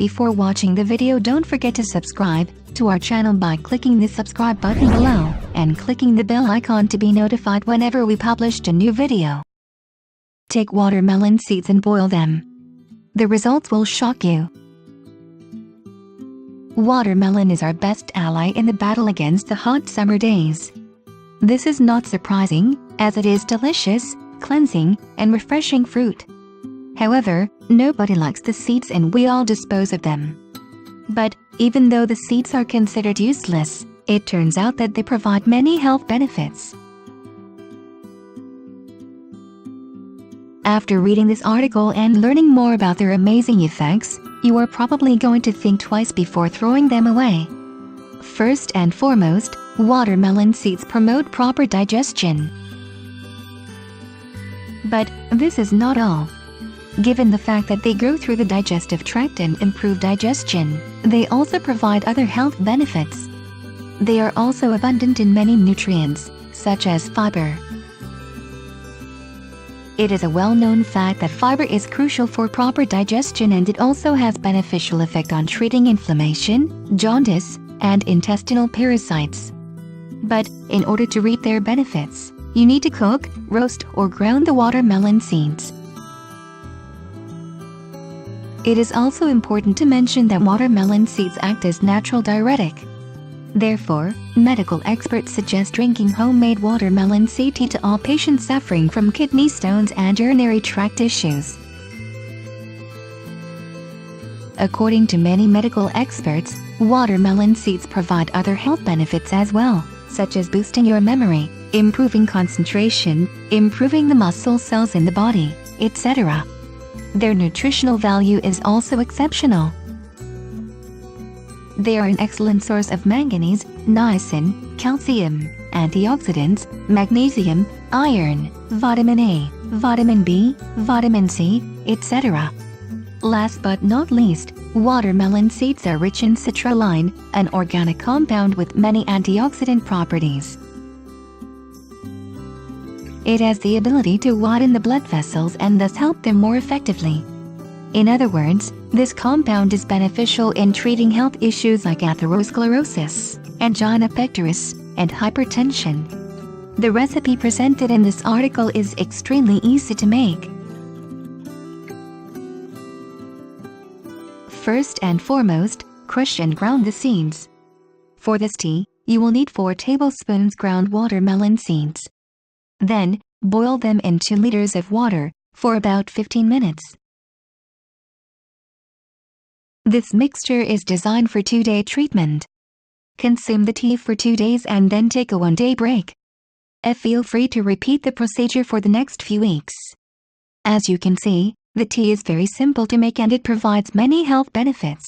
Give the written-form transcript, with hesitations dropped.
Before watching the video, don't forget to subscribe to our channel by clicking the subscribe button below and clicking the bell icon to be notified whenever we publish a new video. Take watermelon seeds and boil them. The results will shock you. Watermelon is our best ally in the battle against the hot summer days. This is not surprising, as it is delicious, cleansing, and refreshing fruit. However, nobody likes the seeds and we all dispose of them. But, even though the seeds are considered useless, it turns out that they provide many health benefits. After reading this article and learning more about their amazing effects, you are probably going to think twice before throwing them away. First and foremost, watermelon seeds promote proper digestion. But this is not all. Given the fact that they grow through the digestive tract and improve digestion, they also provide other health benefits. They are also abundant in many nutrients, such as fiber. It is a well-known fact that fiber is crucial for proper digestion, and it also has beneficial effect on treating inflammation, jaundice, and intestinal parasites. But, in order to reap their benefits, you need to cook, roast, or ground the watermelon seeds. It is also important to mention that watermelon seeds act as natural diuretic. Therefore, medical experts suggest drinking homemade watermelon seed tea to all patients suffering from kidney stones and urinary tract issues. According to many medical experts, watermelon seeds provide other health benefits as well, such as boosting your memory, improving concentration, improving the muscle cells in the body, etc. Their nutritional value is also exceptional. They are an excellent source of manganese, niacin, calcium, antioxidants, magnesium, iron, vitamin A, vitamin B, vitamin C, etc. Last but not least, watermelon seeds are rich in citrulline, an organic compound with many antioxidant properties. It has the ability to widen the blood vessels and thus help them more effectively. In other words, this compound is beneficial in treating health issues like atherosclerosis, angina pectoris, and hypertension. The recipe presented in this article is extremely easy to make. First and foremost, crush and ground the seeds. For this tea, you will need 4 tablespoons ground watermelon seeds. Then, boil them in 2 liters of water for about 15 minutes. This mixture is designed for 2-day treatment. Consume the tea for 2 days and then take a 1-day break. Feel free to repeat the procedure for the next few weeks. As you can see, the tea is very simple to make and it provides many health benefits.